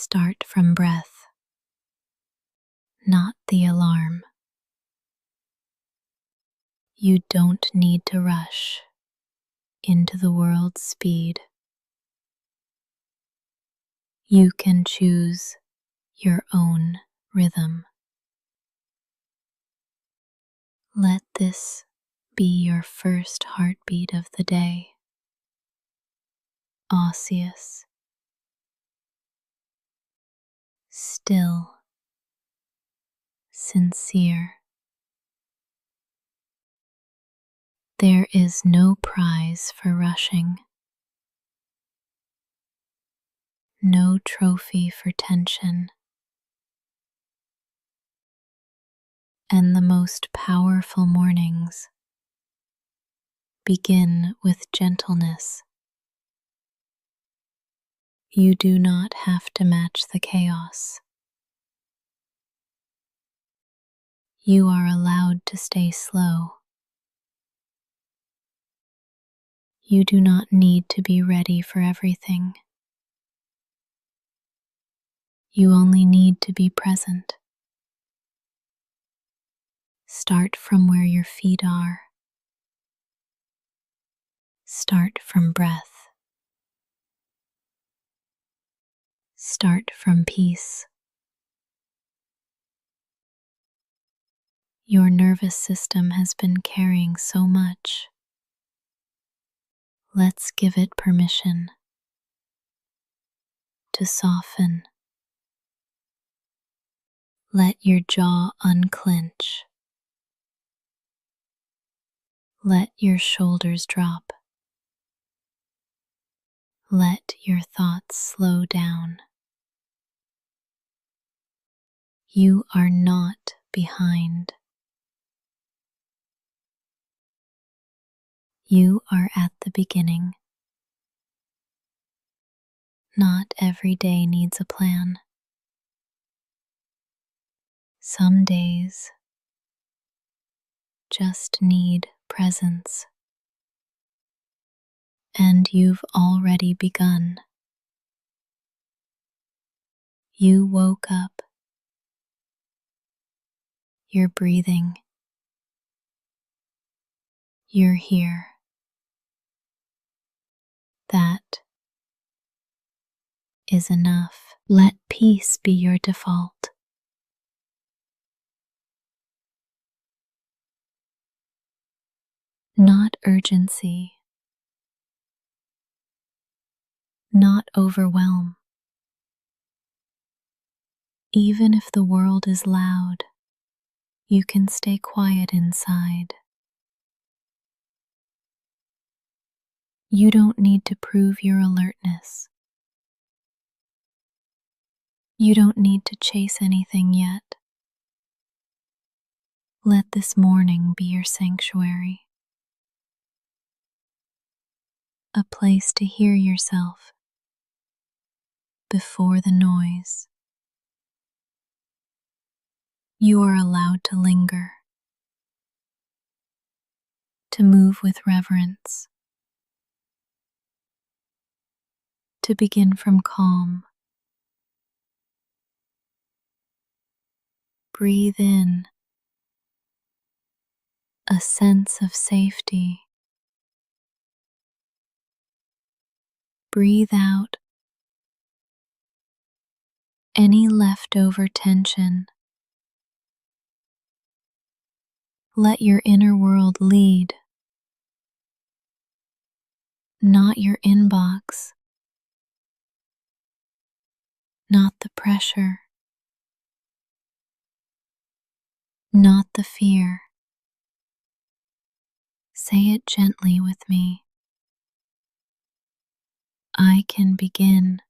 start from breath, not the alarm. You don't need to rush into the world's speed. You can choose your own rhythm. Let this be your first heartbeat of the day. Osseous, still, sincere. There is no prize for rushing, no trophy for tension, and the most powerful mornings begin with gentleness. You do not have to match the chaos. You are allowed to stay slow. You do not need to be ready for everything. You only need to be present. Start from where your feet are. Start from breath. Start from peace. Your nervous system has been carrying so much. Let's give it permission to soften. Let your jaw unclench. Let your shoulders drop. Let your thoughts slow down. You are not behind. You are at the beginning. Not every day needs a plan. Some days just need presence. And you've already begun. You woke up. You're breathing. You're here. That is enough. Let peace be your default. Not urgency. Not overwhelm. Even if the world is loud, you can stay quiet inside. You don't need to prove your alertness. You don't need to chase anything yet. Let this morning be your sanctuary. A place to hear yourself before the noise. You are allowed to linger, to move with reverence, to begin from calm. Breathe in a sense of safety. Breathe out any leftover tension. Let your inner world lead, not your inbox, not the pressure, not the fear. Say it gently with me. I can begin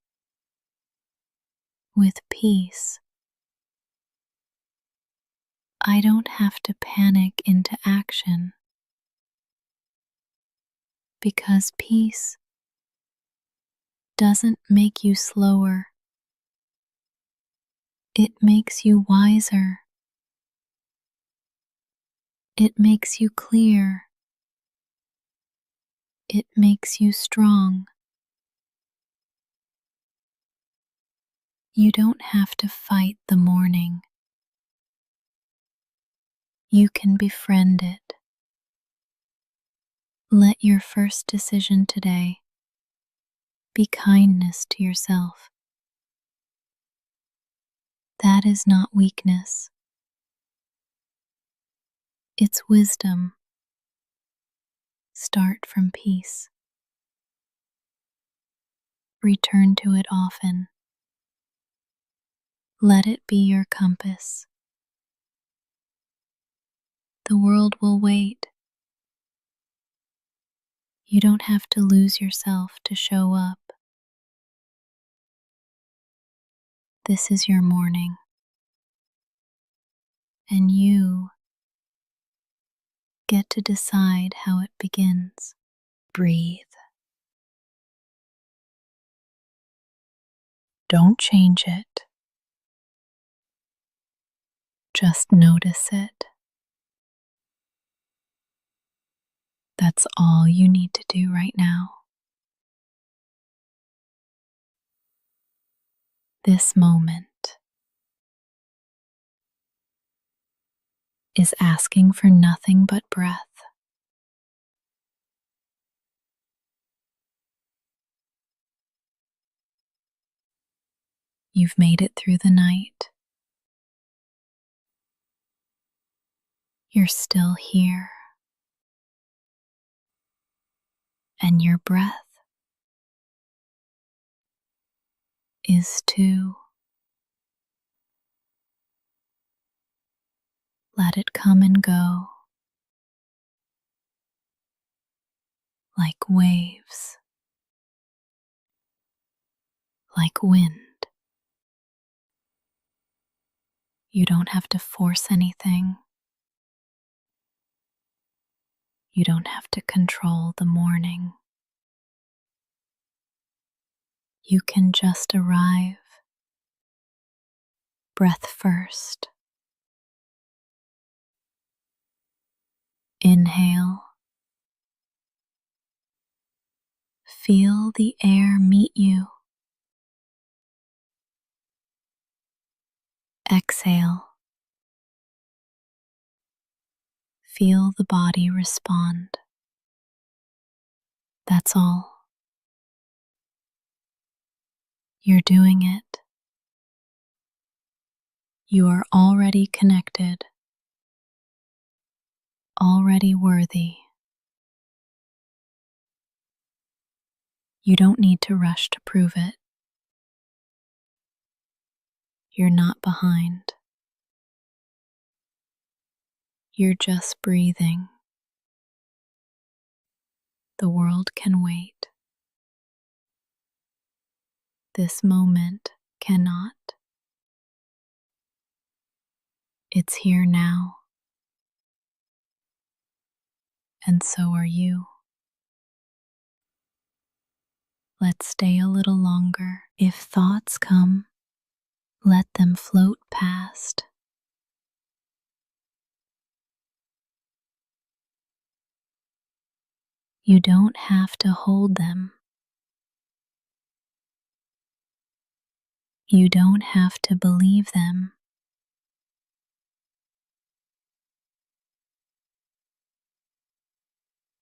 with peace. I don't have to panic into action, because peace doesn't make you slower. It makes you wiser. It makes you clear. It makes you strong. You don't have to fight the morning. You can befriend it. Let your first decision today be kindness to yourself. That is not weakness. It's wisdom. Start from peace. Return to it often. Let it be your compass. The world will wait. You don't have to lose yourself to show up. This is your morning. And you get to decide how it begins. Breathe. Don't change it. Just notice it. That's all you need to do right now. This moment is asking for nothing but breath. You've made it through the night. You're still here. And your breath is too. Let it come and go like waves, like wind. You don't have to force anything. You don't have to control the morning. You can just arrive. Breath first. Inhale. Feel the air meet you. Exhale. Feel the body respond. That's all. You're doing it. You are already connected, already worthy. You don't need to rush to prove it. You're not behind. You're just breathing. The world can wait. This moment cannot. It's here now. And so are you. Let's stay a little longer. If thoughts come, let them float past. You don't have to hold them. You don't have to believe them.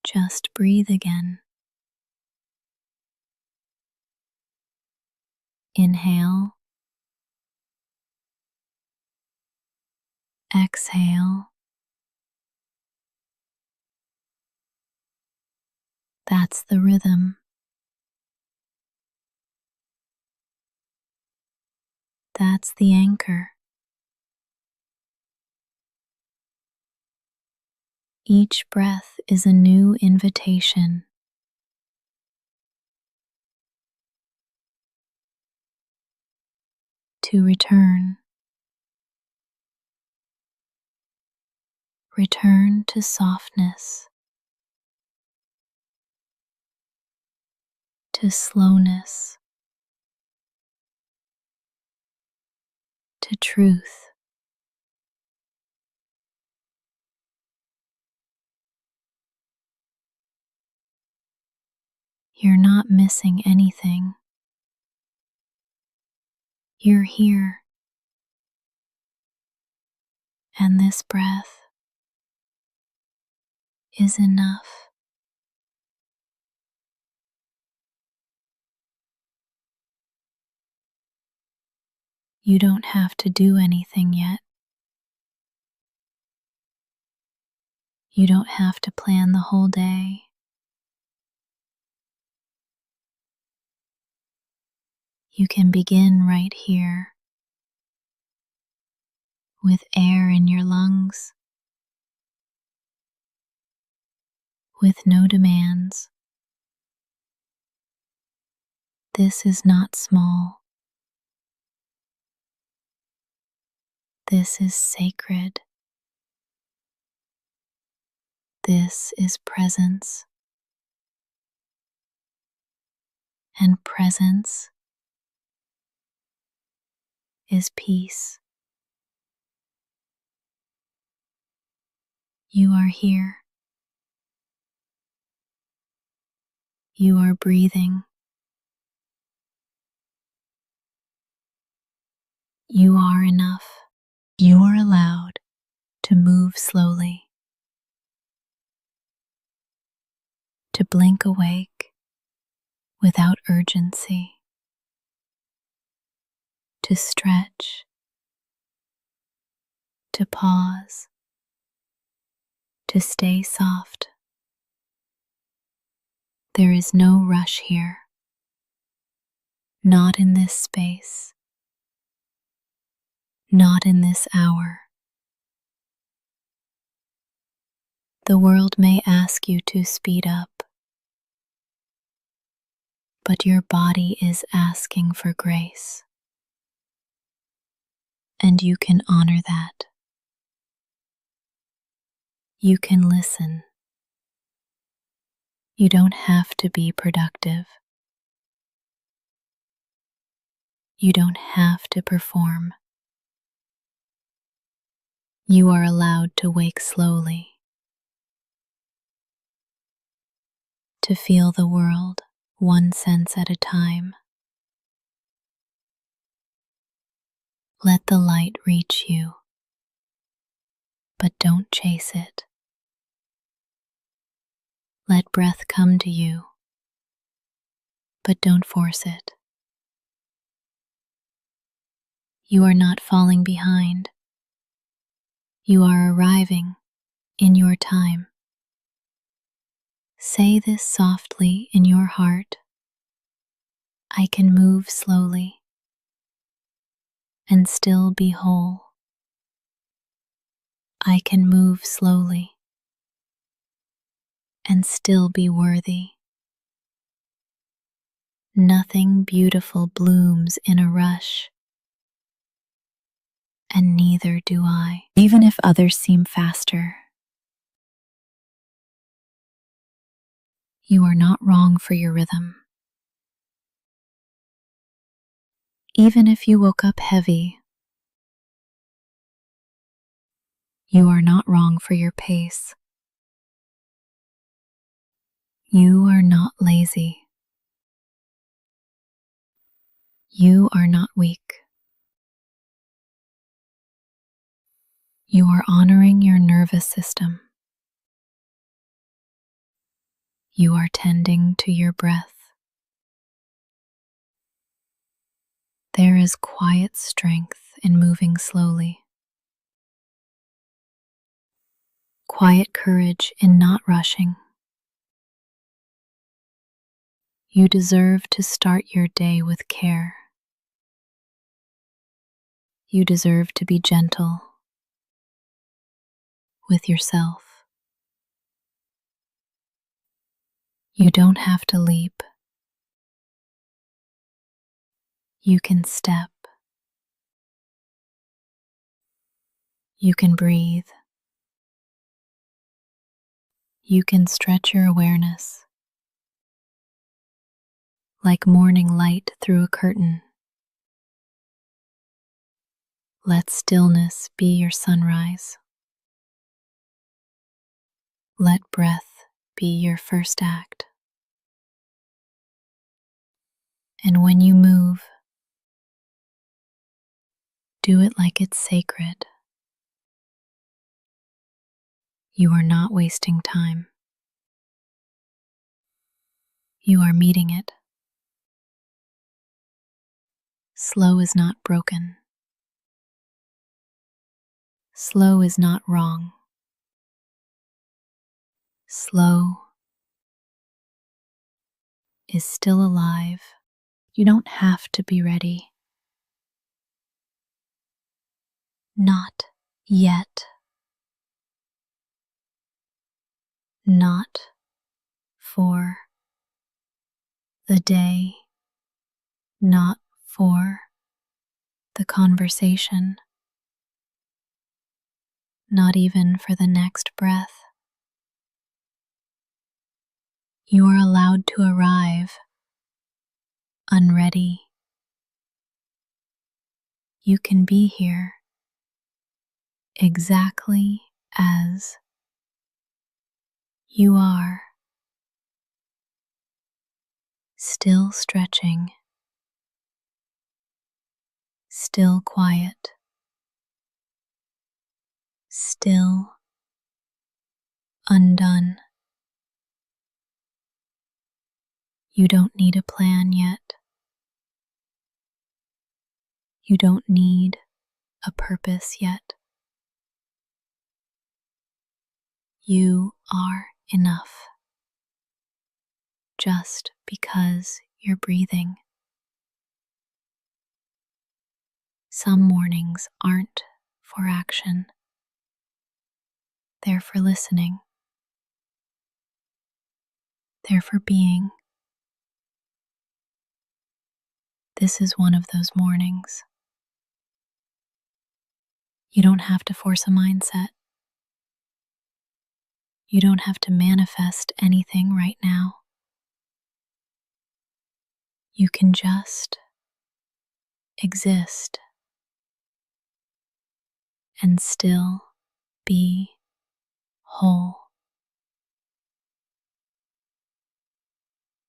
Just breathe again. Inhale. Exhale. That's the rhythm. That's the anchor. Each breath is a new invitation. To return. Return to softness. To slowness. To truth. You're not missing anything. You're here, and this breath is enough. You don't have to do anything yet. You don't have to plan the whole day. You can begin right here with air in your lungs, with no demands. This is not small. This is sacred. This is presence. And presence is peace. You are here. You are breathing. You are enough. You are allowed to move slowly, to blink awake without urgency, to stretch, to pause, to stay soft. There is no rush here, not in this space, not in this hour. The world may ask you to speed up, but your body is asking for grace, and you can honor that. You can listen. You don't have to be productive. You don't have to perform. You are allowed to wake slowly, to feel the world one sense at a time. Let the light reach you, but don't chase it. Let breath come to you, but don't force it. You are not falling behind. You are arriving in your time. Say this softly in your heart. I can move slowly and still be whole. I can move slowly and still be worthy. Nothing beautiful blooms in a rush, and neither do I, even if others seem faster. You are not wrong for your rhythm. Even if you woke up heavy, you are not wrong for your pace. You are not lazy. You are not weak. You are honoring your nervous system. You are tending to your breath. There is quiet strength in moving slowly, quiet courage in not rushing. You deserve to start your day with care. You deserve to be gentle with yourself. You don't have to leap. You can step. You can breathe. You can stretch your awareness like morning light through a curtain. Let stillness be your sunrise. Let breath be your first act. And when you move, Do it like it's sacred. You are not wasting time. You are meeting it. Slow is not broken. Slow is not wrong. Slow is still alive. You don't have to be ready. Not yet. Not for the day. Not for the conversation. Not even for the next breath. You are allowed to arrive unready. You can be here exactly as you are, still stretching, still quiet, still undone. You don't need a plan yet. You don't need a purpose yet. You are enough just because you're breathing. Some mornings aren't for action. They're for listening. They're for being. This is one of those mornings. You don't have to force a mindset. You don't have to manifest anything right now. You can just exist and still be whole.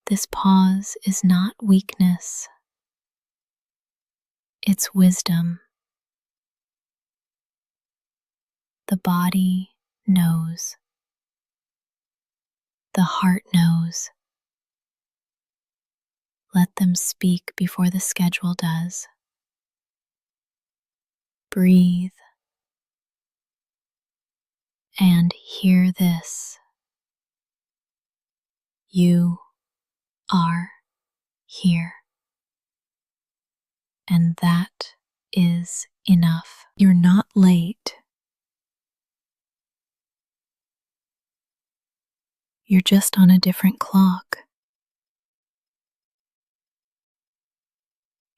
This pause is not weakness. It's wisdom. The body knows. The heart knows. Let them speak before the schedule does. Breathe and hear this. You are here. And that is enough. You're not late. You're just on a different clock.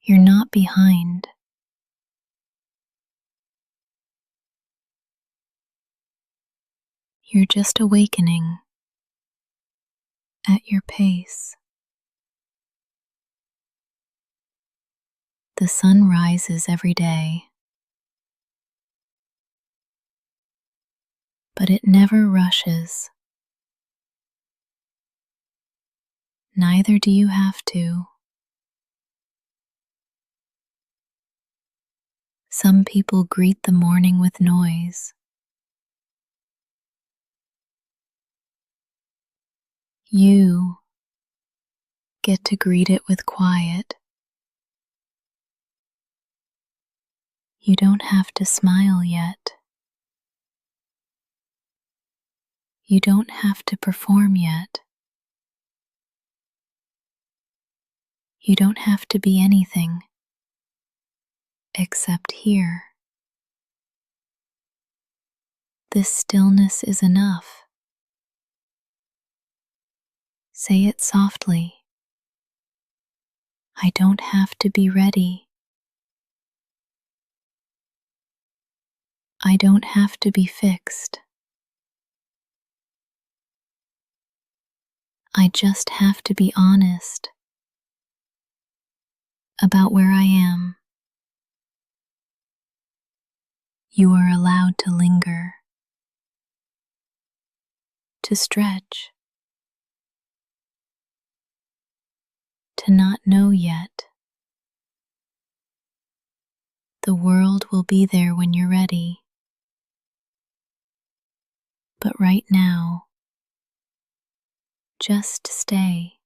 You're not behind. You're just awakening at your pace. The sun rises every day, but it never rushes. Neither do you have to. Some people greet the morning with noise. You get to greet it with quiet. You don't have to smile yet. You don't have to perform yet. You don't have to be anything except here. This stillness is enough. Say it softly. I don't have to be ready. I don't have to be fixed. I just have to be honest about where I am. You are allowed to linger, to stretch, to not know yet. The world will be there when you're ready. But right now, just stay.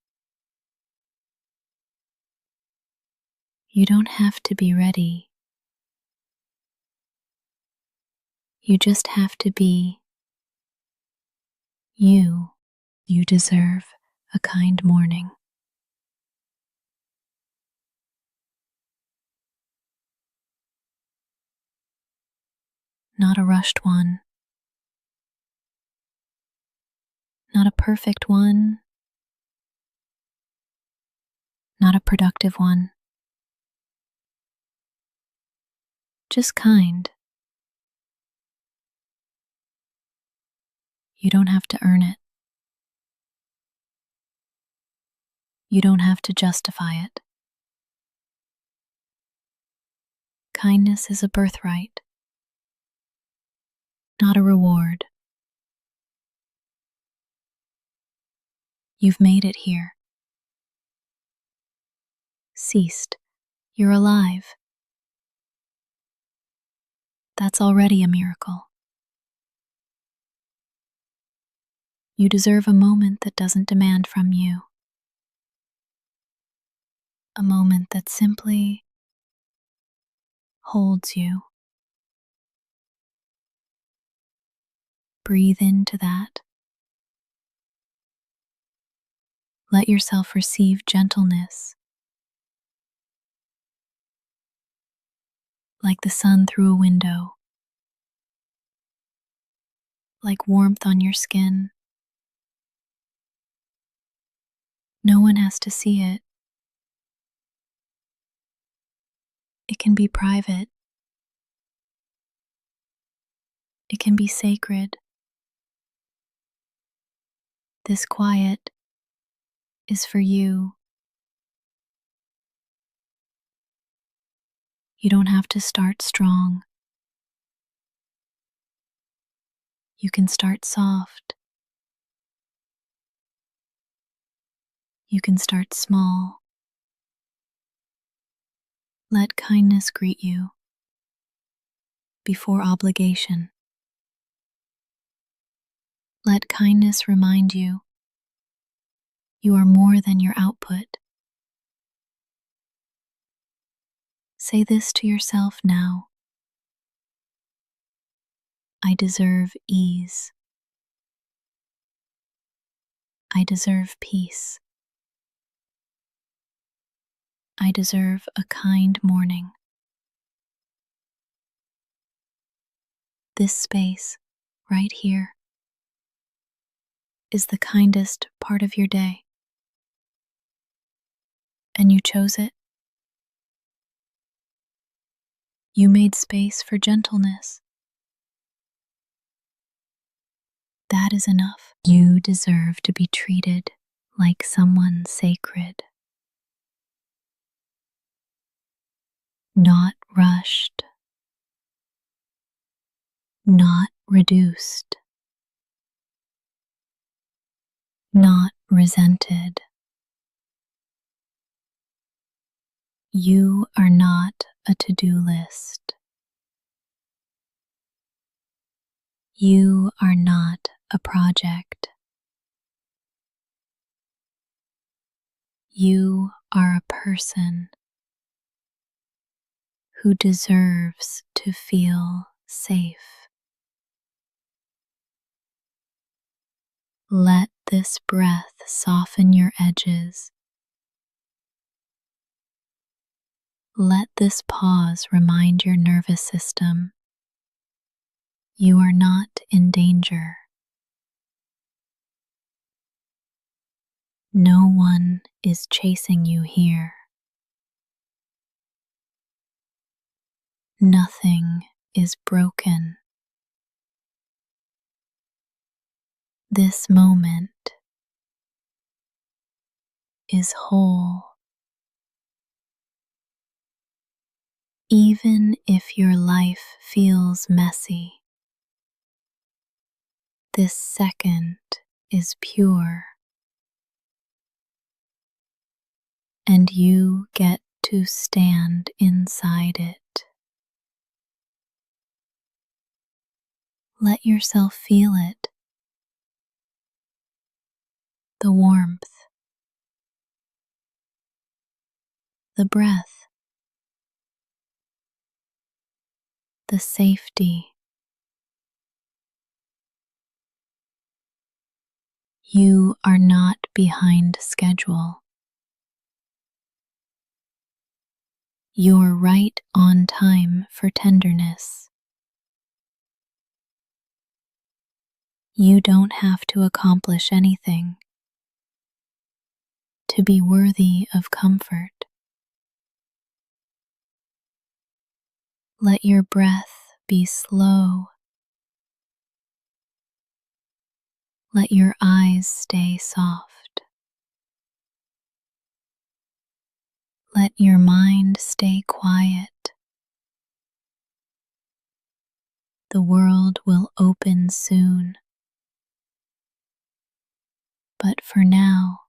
You don't have to be ready. You just have to be you. You deserve a kind morning. Not a rushed one. Not a perfect one. Not a productive one. Just kind. You don't have to earn it. You don't have to justify it. Kindness is a birthright, not a reward. You've made it here. Ceased. You're alive. That's already a miracle. You deserve a moment that doesn't demand from you. A moment that simply holds you. Breathe into that. Let yourself receive gentleness, like the sun through a window, like warmth on your skin. No one has to see it. It can be private. It can be sacred. This quiet is for you. You don't have to start strong. You can start soft. You can start small. Let kindness greet you before obligation. Let kindness remind you you are more than your output. Say this to yourself now. I deserve ease. I deserve peace. I deserve a kind morning. This space, right here, is the kindest part of your day. And you chose it. You made space for gentleness. That is enough. You deserve to be treated like someone sacred. Not rushed. Not reduced. Not resented. You are not a to-do list. You are not a project. You are a person who deserves to feel safe. Let this breath soften your edges. Let this pause remind your nervous system you are not in danger. No one is chasing you here. Nothing is broken. This moment is whole. Even if your life feels messy, this second is pure. And you get to stand inside it. Let yourself feel it, the warmth, the breath, the safety. You are not behind schedule. You're right on time for tenderness. You don't have to accomplish anything to be worthy of comfort. Let your breath be slow. Let your eyes stay soft. Let your mind stay quiet. The world will open soon. But for now,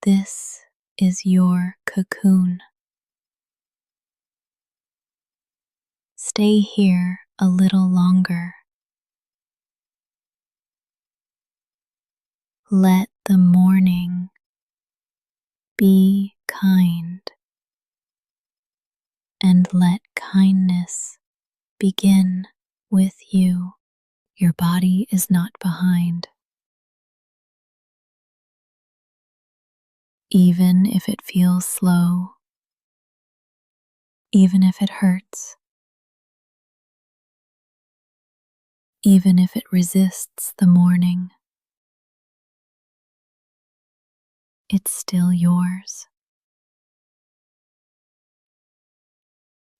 this is your cocoon. Stay here a little longer. Let the morning be kind, and let kindness begin with you. Your body is not behind. Even if it feels slow, even if it hurts, even if it resists the morning, it's still yours,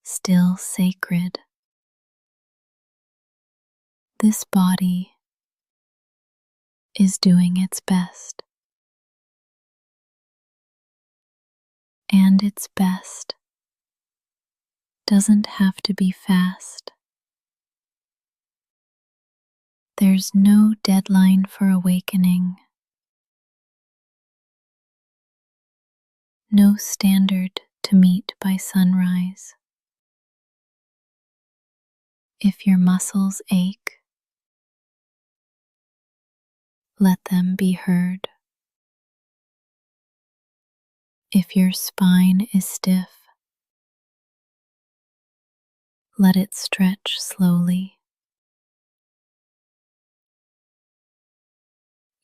still sacred. This body is doing its best, and its best doesn't have to be fast. There's no deadline for awakening, no standard to meet by sunrise. If your muscles ache, let them be heard. If your spine is stiff, let it stretch slowly.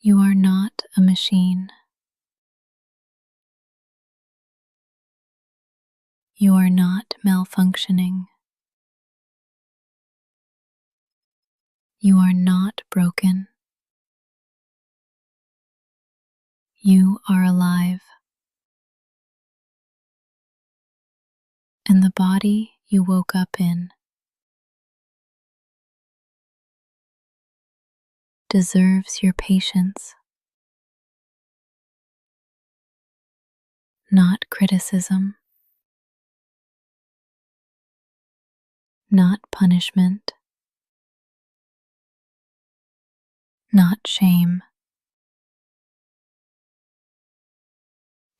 You are not a machine. You are not malfunctioning. You are not broken. You are alive. And the body you woke up in deserves your patience, not criticism, not punishment, not shame.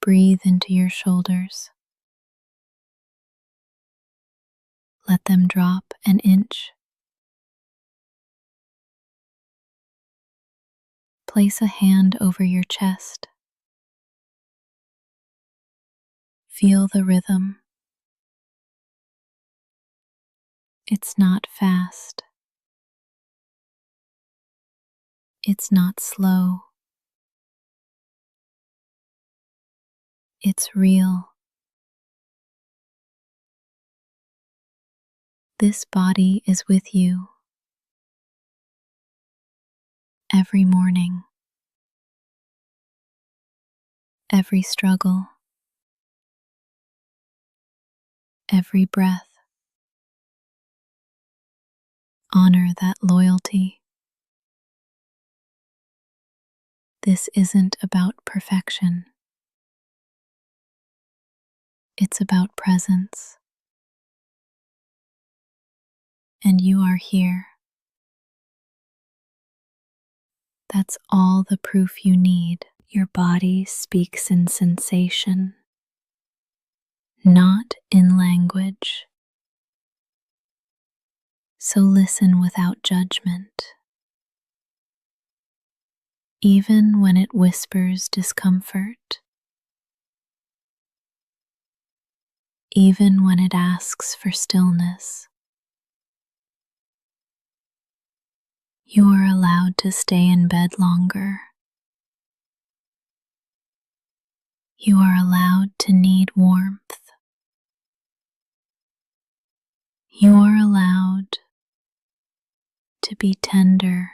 Breathe into your shoulders. Let them drop an inch. Place a hand over your chest. Feel the rhythm. It's not fast. It's not slow. It's real. This body is with you every morning, every struggle, every breath. Honor that loyalty. This isn't about perfection. It's about presence. And you are here. That's all the proof you need. Your body speaks in sensation, not in language. So listen without judgment, even when it whispers discomfort, even when it asks for stillness. You are allowed to stay in bed longer. You are allowed to need warmth. You are allowed to be tender.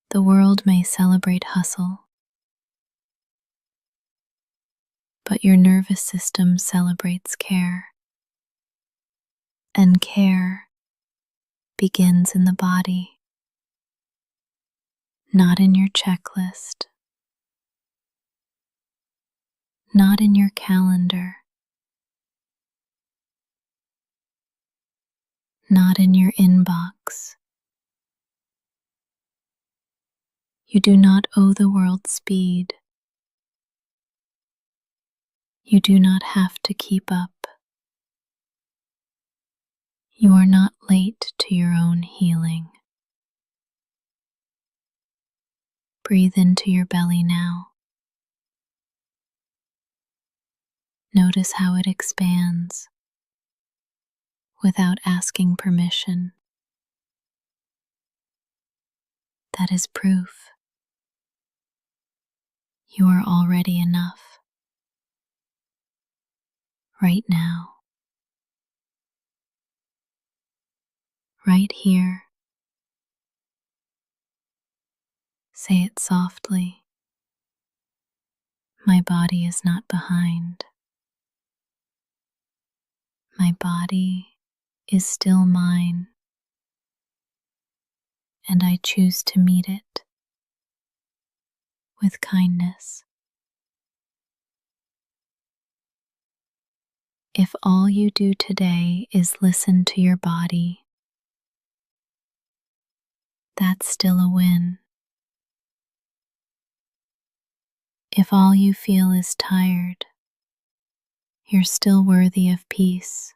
The world may celebrate hustle, but your nervous system celebrates care. And care begins in the body, not in your checklist, not in your calendar, not in your inbox. You do not owe the world speed. You do not have to keep up. You are not late to your own healing. Breathe into your belly now. Notice how it expands without asking permission. That is proof you are already enough right now, right here. Say it softly. My body is not behind. My body is still mine, and I choose to meet it with kindness. If all you do today is listen to your body, that's still a win. If all you feel is tired, you're still worthy of peace.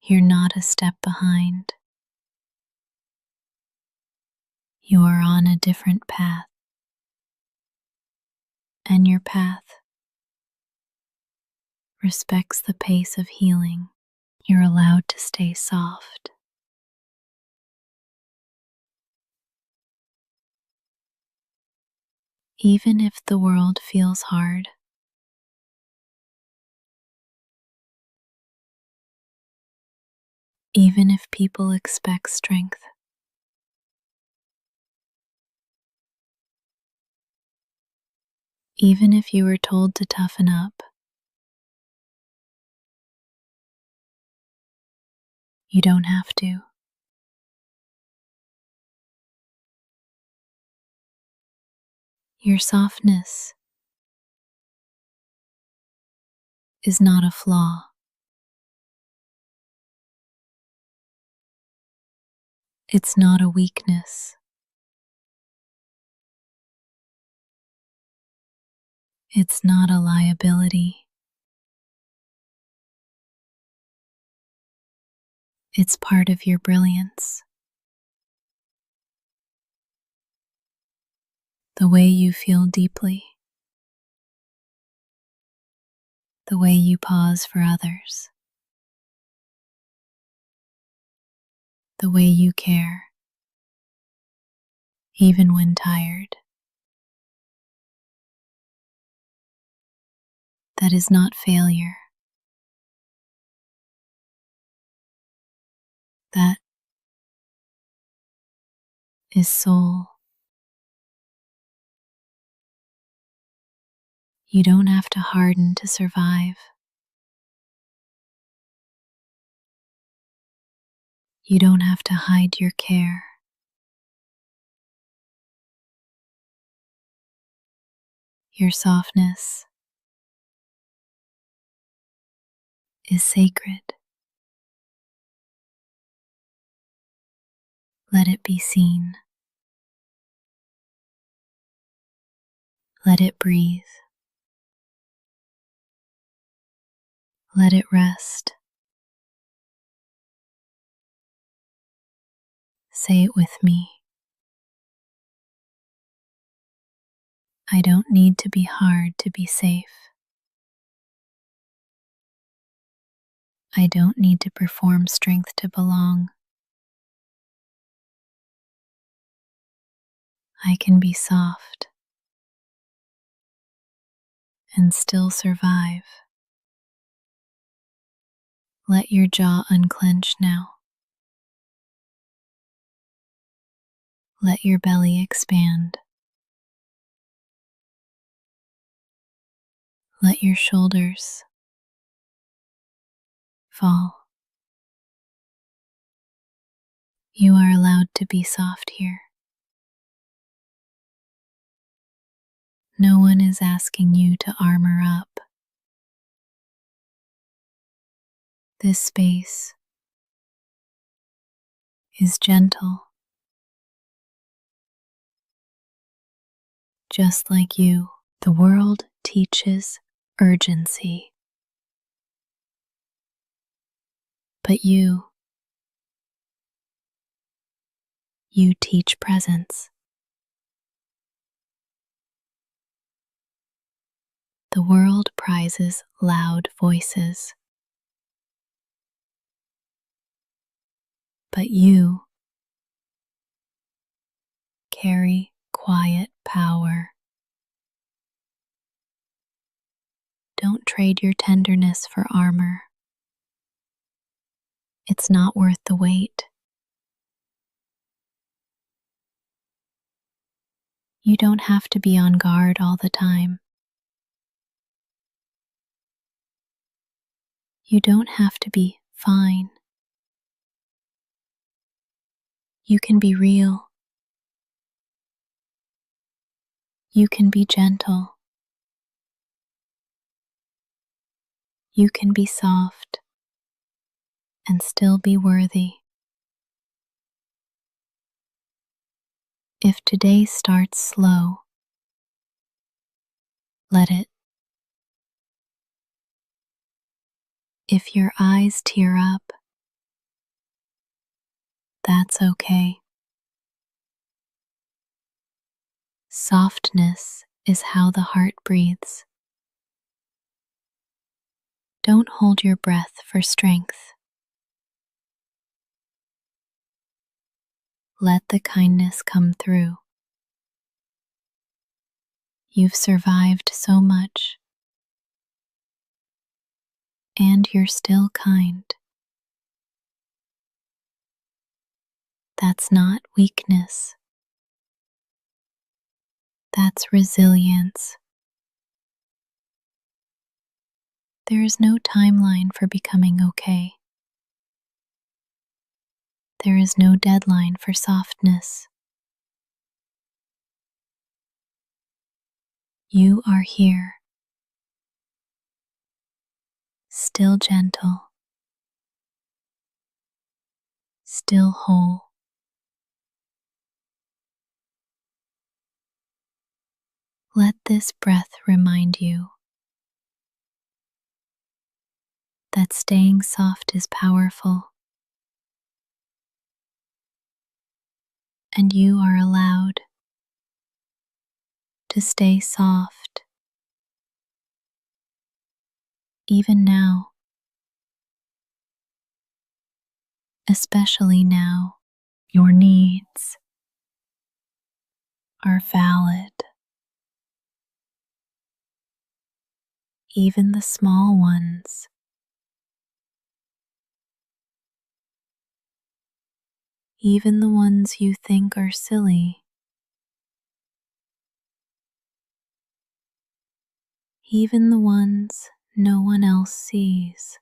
You're not a step behind. You are on a different path, and your path respects the pace of healing. You're allowed to stay soft. Even if the world feels hard, even if people expect strength, even if you were told to toughen up, you don't have to. Your softness is not a flaw. It's not a weakness. It's not a liability. It's part of your brilliance. The way you feel deeply, the way you pause for others, the way you care, even when tired. That is not failure. That is soul. You don't have to harden to survive. You don't have to hide your care. Your softness is sacred. Let it be seen. Let it breathe. Let it rest. Say it with me. I don't need to be hard to be safe. I don't need to perform strength to belong. I can be soft and still survive. Let your jaw unclench now. Let your belly expand. Let your shoulders fall. You are allowed to be soft here. No one is asking you to armor up. This space is gentle, just like you. The world teaches urgency, but you teach presence. The world prizes loud voices, but you carry quiet power. Don't trade your tenderness for armor. It's not worth the weight. You don't have to be on guard all the time. You don't have to be fine. You can be real. You can be gentle. You can be soft and still be worthy. If today starts slow, let it. If your eyes tear up, that's okay. Softness is how the heart breathes. Don't hold your breath for strength. Let the kindness come through. You've survived so much, and you're still kind. That's not weakness. That's resilience. There is no timeline for becoming okay. There is no deadline for softness. You are here, still gentle, still whole. Let this breath remind you that staying soft is powerful, and you are allowed to stay soft even now, especially now. Your needs are valid, even the small ones. Even the ones you think are silly. Even the ones no one else sees.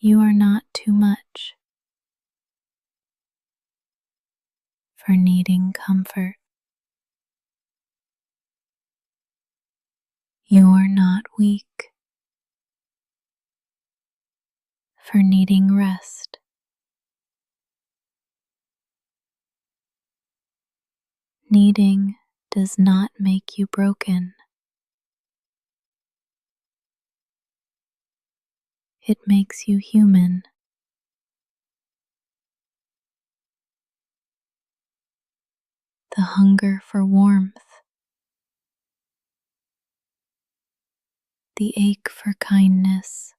You are not too much for needing comfort. You are not weak for needing rest. Needing does not make you broken. It makes you human. The hunger for warmth, the ache for kindness,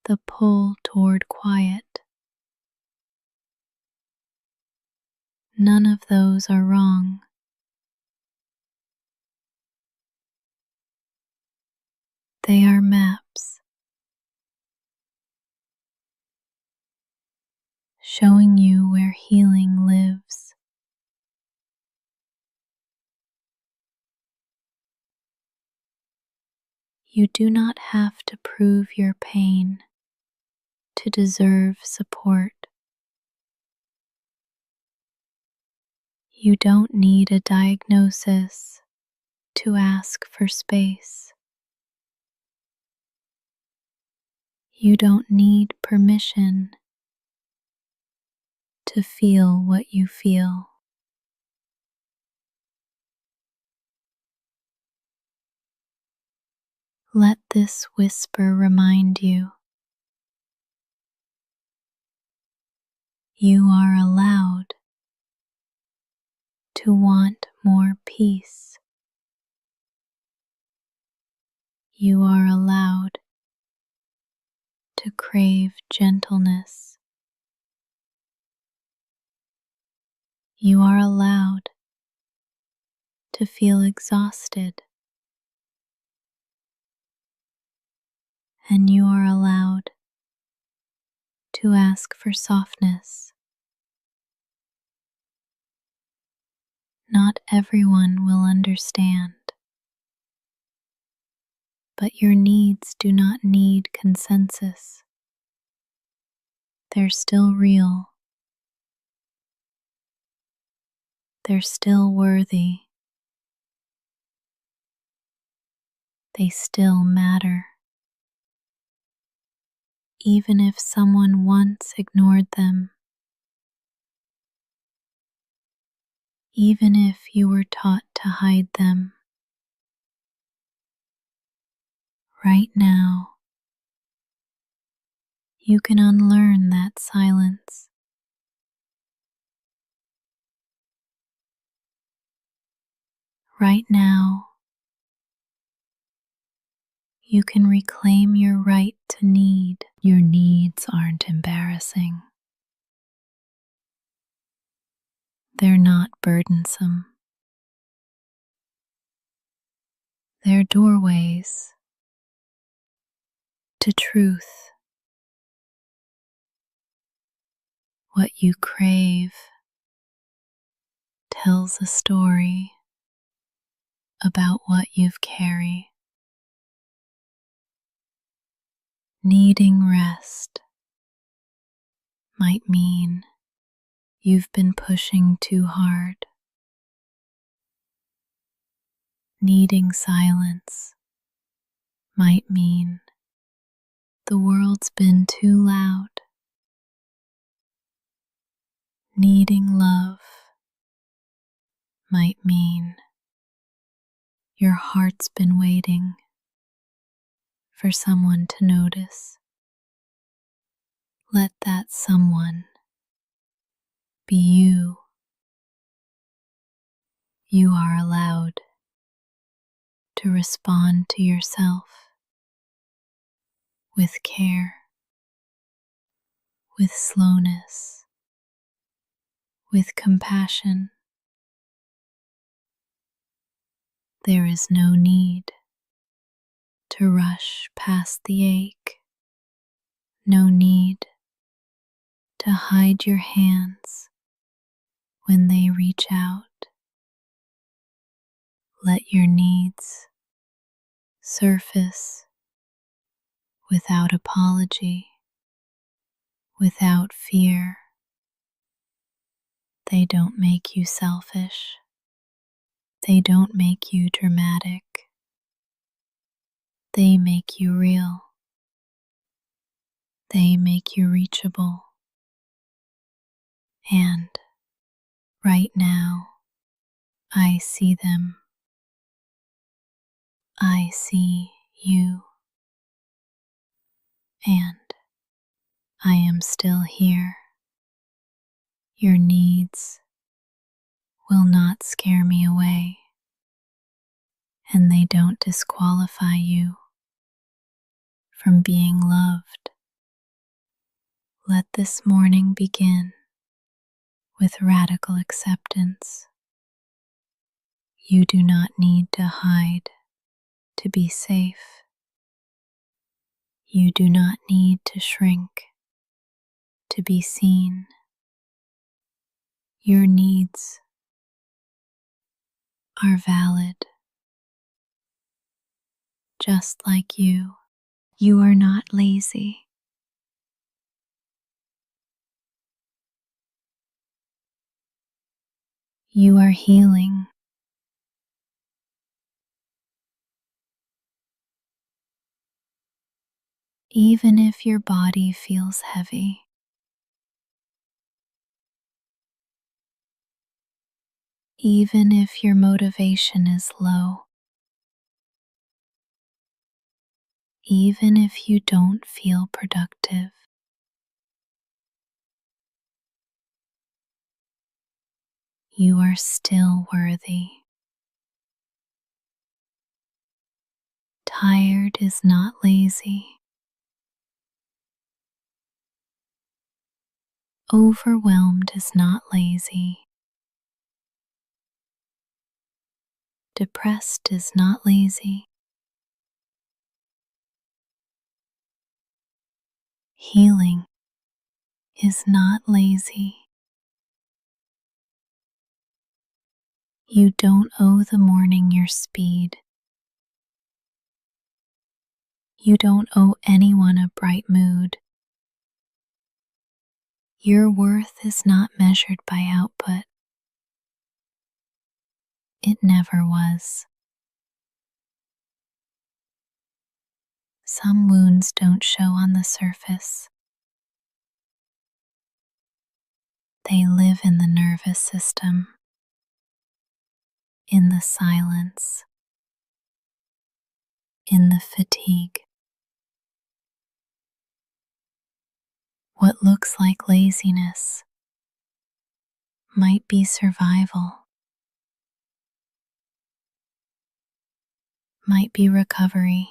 the pull toward quiet. None of those are wrong. They are maps showing you where healing lives. You do not have to prove your pain to deserve support. You don't need a diagnosis to ask for space. You don't need permission to feel what you feel. Let this whisper remind you you are allowed to want more peace. You are allowed to crave gentleness. You are allowed to feel exhausted. And you are allowed to ask for softness. Not everyone will understand, but your needs do not need consensus. They're still real. They're still worthy. They still matter. Even if someone once ignored them, even if you were taught to hide them, right now you can unlearn that silence. Right now you can reclaim your right to need. Your needs aren't embarrassing. They're not burdensome. They're doorways to truth. What you crave tells a story about what you've carried. Needing rest might mean you've been pushing too hard. Needing silence might mean the world's been too loud. Needing love might mean your heart's been waiting for someone to notice. Let that someone be you. You are allowed to respond to yourself with care, with slowness, with compassion. There is no need to rush past the ache, no need to hide your hands when they reach out. Let your needs surface without apology, without fear. They don't make you selfish. They don't make you dramatic. They make you real. They make you reachable. And right now, I see them. I see you, and I am still here. Your needs will not scare me away, and they don't disqualify you from being loved. Let this morning begin with radical acceptance. You do not need to hide to be safe. You do not need to shrink to be seen. Your needs are valid, just like you. You are not lazy. You are healing. Even if your body feels heavy, even if your motivation is low, even if you don't feel productive, you are still worthy. Tired is not lazy. Overwhelmed is not lazy. Depressed is not lazy. Healing is not lazy. You don't owe the morning your speed. You don't owe anyone a bright mood. Your worth is not measured by output. It never was. Some wounds don't show on the surface. They live in the nervous system, in the silence, in the fatigue. What looks like laziness might be survival, might be recovery,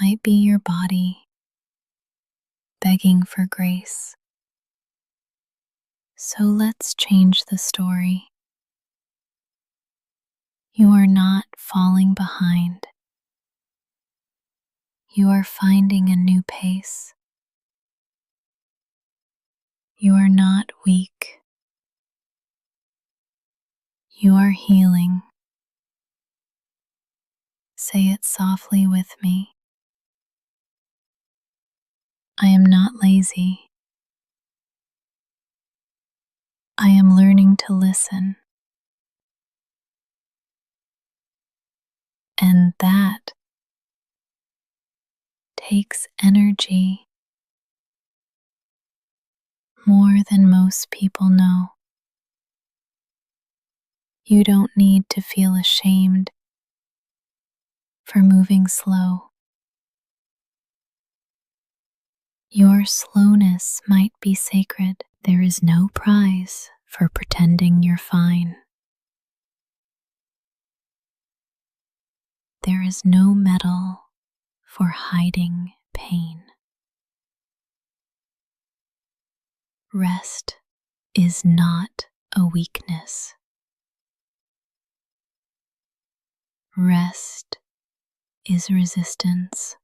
might be your body begging for grace. So let's change the story. You are not falling behind. You are finding a new pace. You are not weak. You are healing. Say it softly with me. I am not lazy. I am learning to listen. And that takes energy, more than most people know. You don't need to feel ashamed for moving slow. Your slowness might be sacred. There is no prize for pretending you're fine. There is no medal for hiding pain. Rest is not a weakness. Rest is resistance.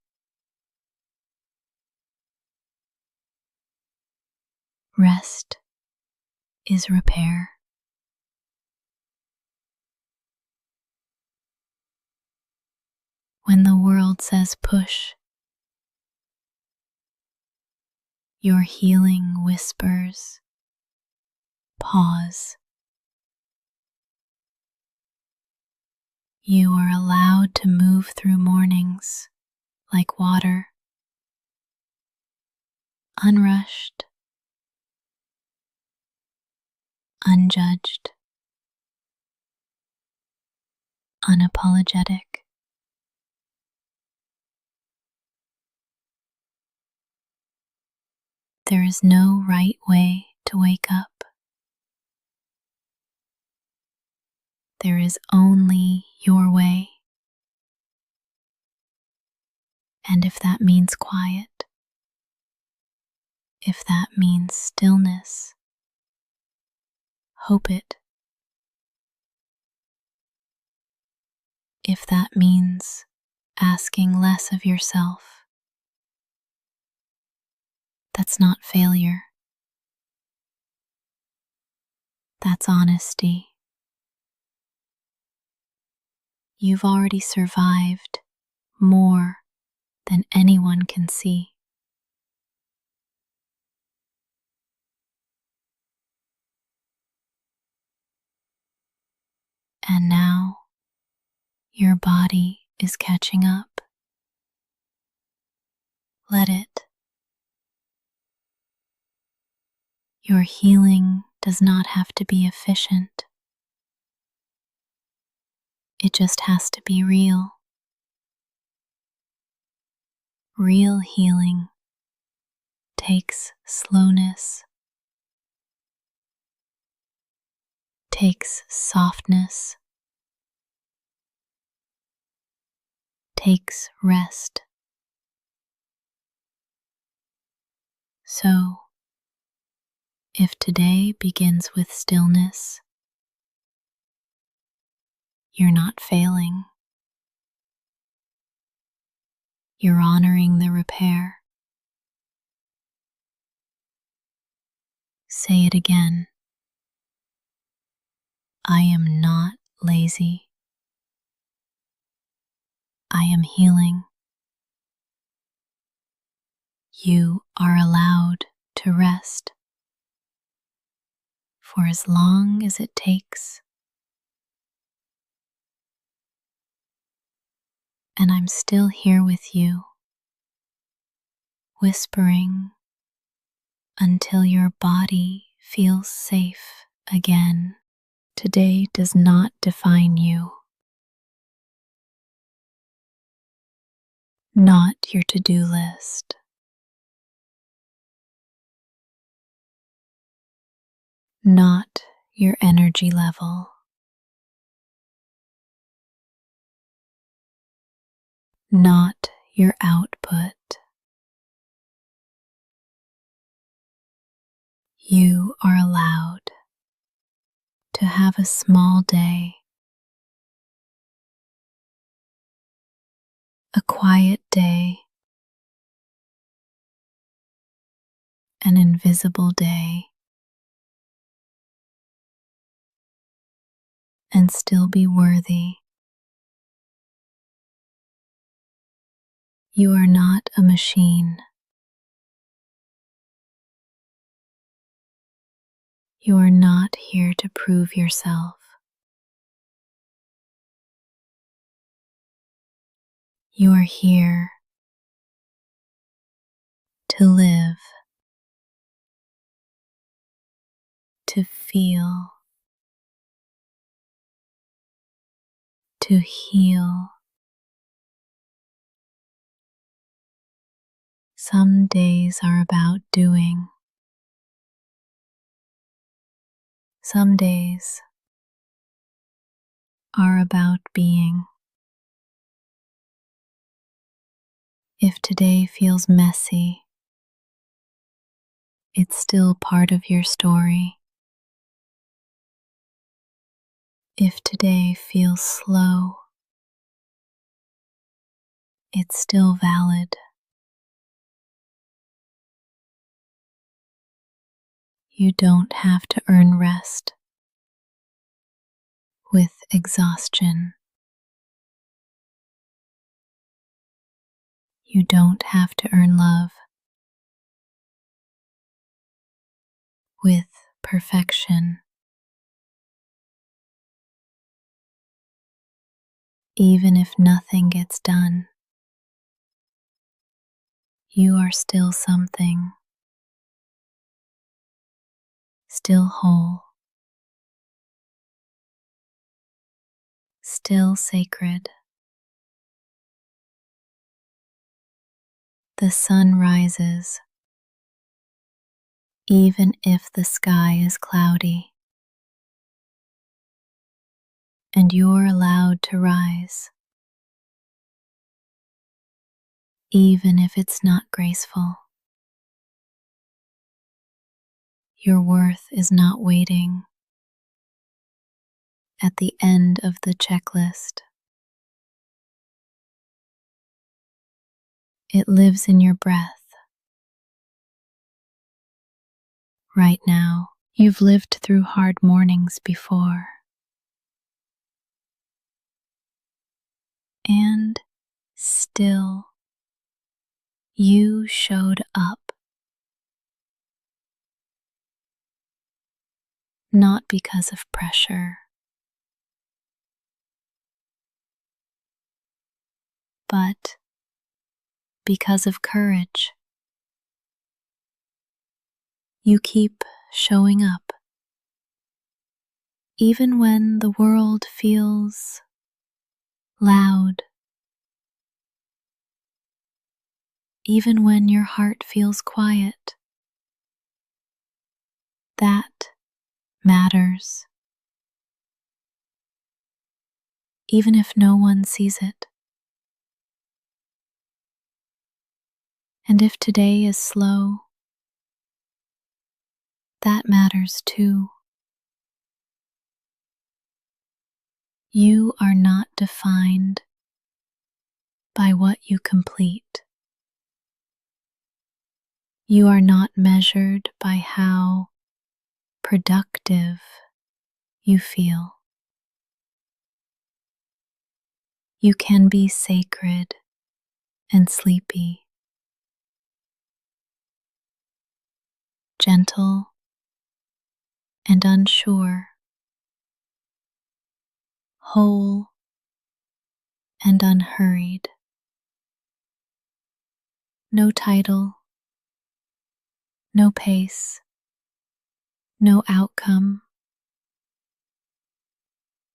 Rest is repair. When the world says push, your healing whispers, pause. You are allowed to move through mornings like water, unrushed, unjudged, unapologetic. There is no right way to wake up. There is only your way. And if that means quiet, if that means stillness, hope it. If that means asking less of yourself, that's not failure. That's honesty. You've already survived more than anyone can see. And now your body is catching up. Let it. Your healing does not have to be efficient. It just has to be real. Real healing takes slowness, takes softness, takes rest. So, if today begins with stillness, you're not failing. You're honoring the repair. Say it again. I am not lazy. I am healing. You are allowed to rest for as long as it takes. And I'm still here with you, whispering until your body feels safe again. Today does not define you. Not your to-do list. Not your energy level. Not your output. You are allowed to have a small day, a quiet day, an invisible day, and still be worthy. You are not a machine. You are not here to prove yourself. You are here to live, to feel, to heal. Some days are about doing. Some days are about being. If today feels messy, it's still part of your story. If today feels slow, it's still valid. You don't have to earn rest with exhaustion. You don't have to earn love with perfection. Even if nothing gets done, you are still something, still whole, still sacred. The sun rises even if the sky is cloudy, and you're allowed to rise, even if it's not graceful. Your worth is not waiting at the end of the checklist. It lives in your breath. Right now, you've lived through hard mornings before. And still, you showed up. Not because of pressure, but because of courage. You keep showing up, even when the world feels loud, even when your heart feels quiet. That matters, even if no one sees it. And if today is slow, that matters too. You are not defined by what you complete. You are not measured by how productive you feel. You can be sacred and sleepy, gentle and unsure, whole and unhurried. No title, no pace, no outcome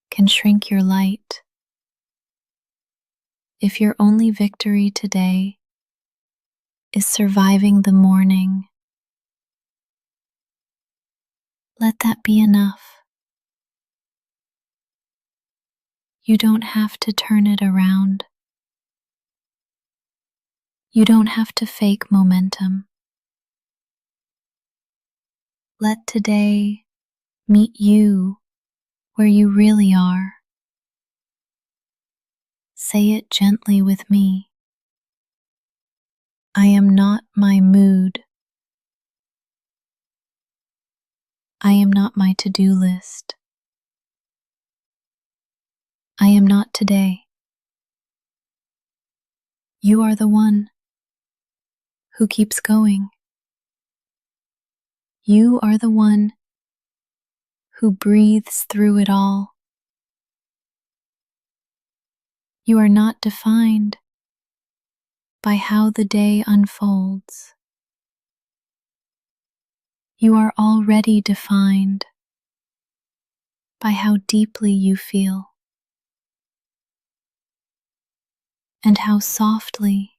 can shrink your light. If your only victory today is surviving the morning, let that be enough. You don't have to turn it around. You don't have to fake momentum. Let today meet you where you really are. Say it gently with me. I am not my mood. I am not my to-do list. I am not today. You are the one who keeps going. You are the one who breathes through it all. You are not defined by how the day unfolds. You are already defined by how deeply you feel and how softly